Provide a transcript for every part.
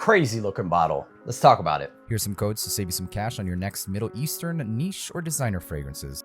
crazy looking bottle. Let's talk about it. Here's some codes to save you some cash on your next Middle Eastern niche or designer fragrances.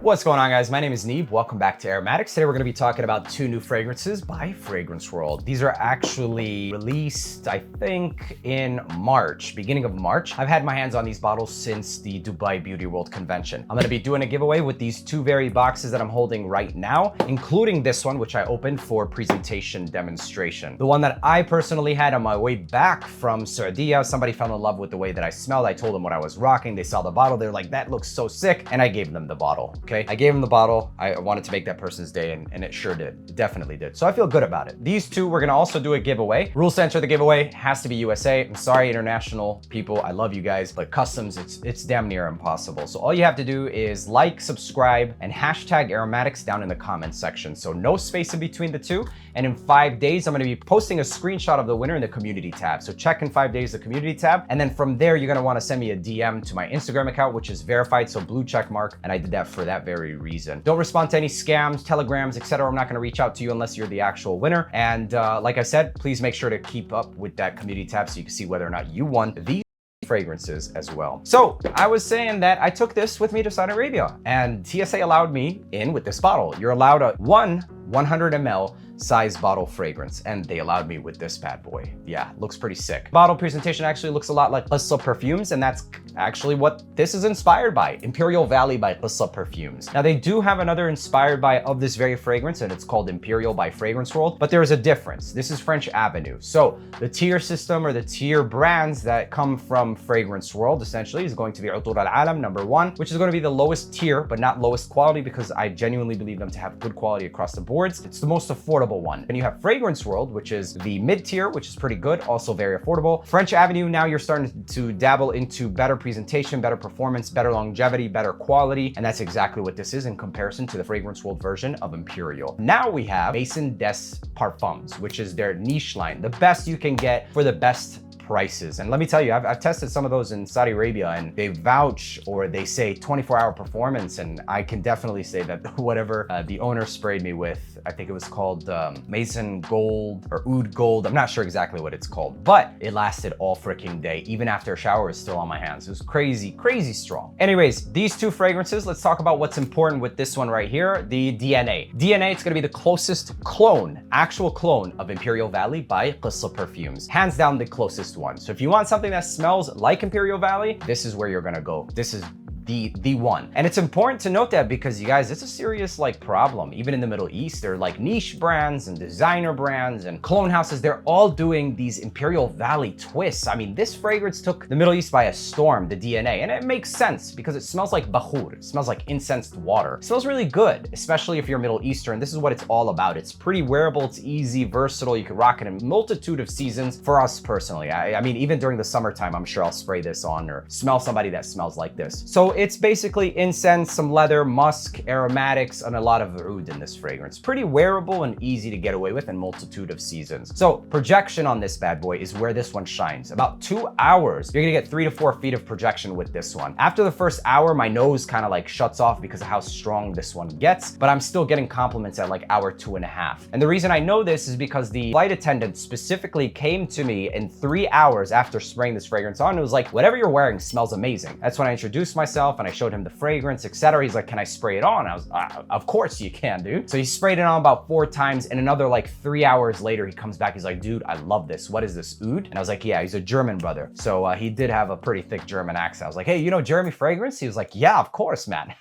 What's going on, guys? My name is Neeb. Welcome back to AROMATIX. Today we're going to be talking about two new fragrances by Fragrance World. These are actually released, I think, in March, beginning of March. I've had my hands on these bottles since the Dubai Beauty World Convention. I'm going to be doing a giveaway with these two very boxes that I'm holding right now, including this one, which I opened for presentation demonstration. The one that I personally had on my way back from Saudi, somebody fell in love with the way that I smelled. I told them what I was rocking. They saw the bottle. They're like, that looks so sick. And I gave them the bottle. Okay, I gave him the bottle. I wanted to make that person's day, and it sure did. It definitely did. So I feel good about it. These two, we're gonna also do a giveaway. Rules to enter the giveaway has to be USA. I'm sorry, international people. I love you guys, but customs, it's damn near impossible. So all you have to do is like, subscribe, and hashtag AROMATIX down in the comments section. So no space in between the two. And in 5 days, I'm gonna be posting a screenshot of the winner in the community tab. So check in 5 days, the community tab. And then from there, you're gonna wanna send me a DM to my Instagram account, which is verified, so blue check mark. And I did that for that very reason. Don't respond to any scams, telegrams, etc. I'm not going to reach out to you unless you're the actual winner. And like I said, please make sure to keep up with that community tab so you can see whether or not you won these fragrances as well. So I was saying that I took this with me to Saudi Arabia, and TSA allowed me in with this bottle. You're allowed a 100 ml size bottle fragrance, and they allowed me with this bad boy. Yeah, looks pretty sick. Bottle presentation actually looks a lot like Qissa Perfumes, and that's actually what this is inspired by, Imperial Valley by Qissa Perfumes. Now they do have another inspired by of this very fragrance, and it's called Imperial by Fragrance World, but there is a difference. This is French Avenue. So the tier system or the tier brands that come from Fragrance World essentially is going to be Utur Al-Alam #1, which is going to be the lowest tier, but not lowest quality, because I genuinely believe them to have good quality across the boards. It's the most affordable one. And you have Fragrance World, which is the mid tier, which is pretty good, also very affordable. French Avenue, now you're starting to dabble into better presentation, better performance, better longevity, better quality, and that's exactly what this is in comparison to the Fragrance World version of Imperial. Now we have Maison des Parfums, which is their niche line, the best you can get for the best prices. And let me tell you, I've tested some of those in Saudi Arabia, and they vouch, or they say 24-hour performance, and I can definitely say that whatever the owner sprayed me with, I think it was called Mason Gold or Oud Gold, I'm not sure exactly what it's called, but it lasted all freaking day. Even after a shower, it's still on my hands. It was crazy, crazy strong. Anyways, these two fragrances, let's talk about what's important with this one right here, the DNA. DNA, it's gonna be the closest clone, actual clone of Imperial Valley by Qissa Perfumes. Hands down the closest one. So if you want something that smells like Imperial Valley, this is where you're gonna go. This is the one. And it's important to note that because, you guys, it's a serious problem. Even in the Middle East, they're like niche brands and designer brands and cologne houses. They're all doing these Imperial Valley twists. I mean, this fragrance took the Middle East by a storm, the DNA, and it makes sense because it smells like bakhur. It smells like incensed water. It smells really good, especially if you're Middle Eastern. This is what it's all about. It's pretty wearable. It's easy, versatile. You can rock it in a multitude of seasons. For us personally, I mean, even during the summertime, I'm sure I'll spray this on or smell somebody that smells like this. So it's basically incense, some leather, musk, aromatics, and a lot of oud in this fragrance. Pretty wearable and easy to get away with in multitude of seasons. So projection on this bad boy is where this one shines. About 2 hours, you're gonna get 3 to 4 feet of projection with this one. After the first hour, my nose kind of shuts off because of how strong this one gets, but I'm still getting compliments at hour 2.5. And the reason I know this is because the flight attendant specifically came to me in 3 hours after spraying this fragrance on. It was like, whatever you're wearing smells amazing. That's when I introduced myself and I showed him the fragrance, etc. He's like, can I spray it on? I was, of course you can, dude. So he sprayed it on about 4 times, and another 3 hours later, he comes back. He's like, dude, I love this. What is this, oud? And I was like, yeah, he's a German brother. So he did have a pretty thick German accent. I was like, hey, you know Jeremy Fragrance? He was like, yeah, of course, man.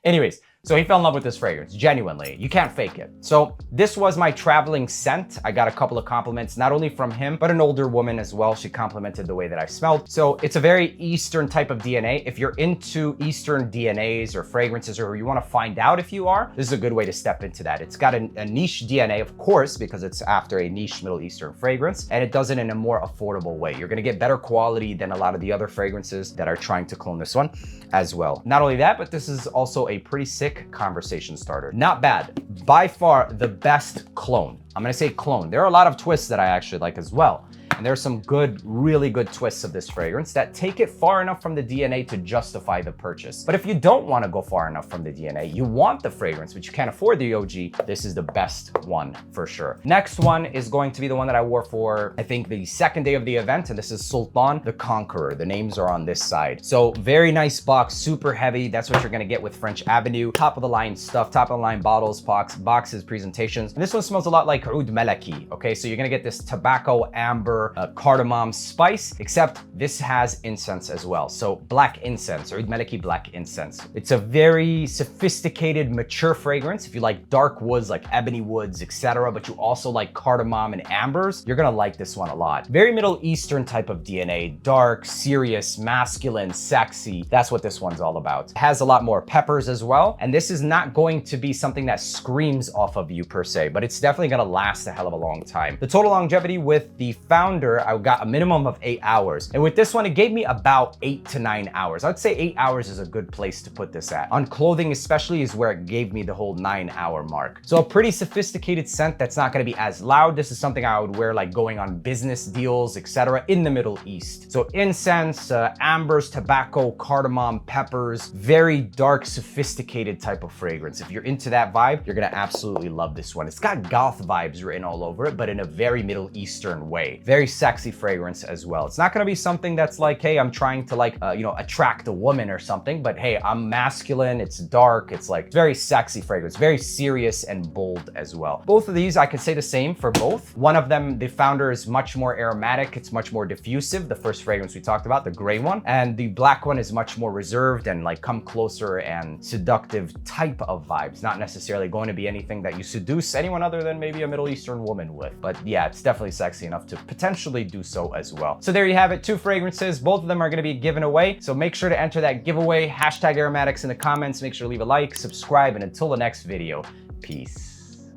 Anyways, so he fell in love with this fragrance, genuinely. You can't fake it. So this was my traveling scent. I got a couple of compliments, not only from him, but an older woman as well. She complimented the way that I smelled. So it's a very Eastern type of DNA. If you're into Eastern DNAs or fragrances, or you want to find out if you are, this is a good way to step into that. It's got a niche DNA, of course, because it's after a niche Middle Eastern fragrance, and it does it in a more affordable way. You're gonna get better quality than a lot of the other fragrances that are trying to clone this one as well. Not only that, but this is also a pretty sick conversation starter. Not bad. By far the best clone. I'm gonna say clone. There are a lot of twists that I actually like as well. And there's some good, really good twists of this fragrance that take it far enough from the DNA to justify the purchase. But if you don't want to go far enough from the DNA, you want the fragrance, but you can't afford the OG, this is the best one for sure. Next one is going to be the one that I wore for, I think, the second day of the event, and this is Sultan, the Conqueror. The names are on this side. So very nice box, super heavy. That's what you're gonna get with French Avenue. Top of the line stuff, top of the line bottles, boxes, presentations. And this one smells a lot like Oud Malaki, okay? So you're gonna get this tobacco, amber, cardamom spice, except this has incense as well. So black incense, or Oud Malaki black incense. It's a very sophisticated, mature fragrance. If you like dark woods, like ebony woods, etc., but you also like cardamom and ambers, you're gonna like this one a lot. Very Middle Eastern type of DNA, dark, serious, masculine, sexy. That's what this one's all about. It has a lot more peppers as well, and this is not going to be something that screams off of you per se, but it's definitely gonna last a hell of a long time. The total longevity with the Founder, I got a minimum of 8 hours, and with this one, it gave me about 8 to 9 hours. I'd say 8 hours is a good place to put this at. On clothing especially is where it gave me the whole 9-hour mark. So a pretty sophisticated scent that's not gonna be as loud. This is something I would wear like going on business deals, etc., in the Middle East. So incense, ambers, tobacco, cardamom, peppers, very dark, sophisticated type of fragrance. If you're into that vibe, you're gonna absolutely love this one. It's got goth vibes written all over it, but in a very Middle Eastern way. Very sexy fragrance as well. It's not gonna be something that's like, hey, I'm trying to like, attract a woman or something, but hey, I'm masculine, it's dark, it's like very sexy fragrance, very serious and bold as well. Both of these, I could say the same for both. One of them, the Founder, is much more aromatic, it's much more diffusive, the first fragrance we talked about, the gray one, and the black one is much more reserved and like come closer and seductive type of vibes, not necessarily going to be anything that you seduce anyone other than maybe a Middle Eastern woman with. But yeah, it's definitely sexy enough to potentially do so as well. So there you have it, 2 fragrances. Both of them are going to be given away. So make sure to enter that giveaway, hashtag aromatics in the comments. Make sure to leave a like, subscribe, and until the next video, peace.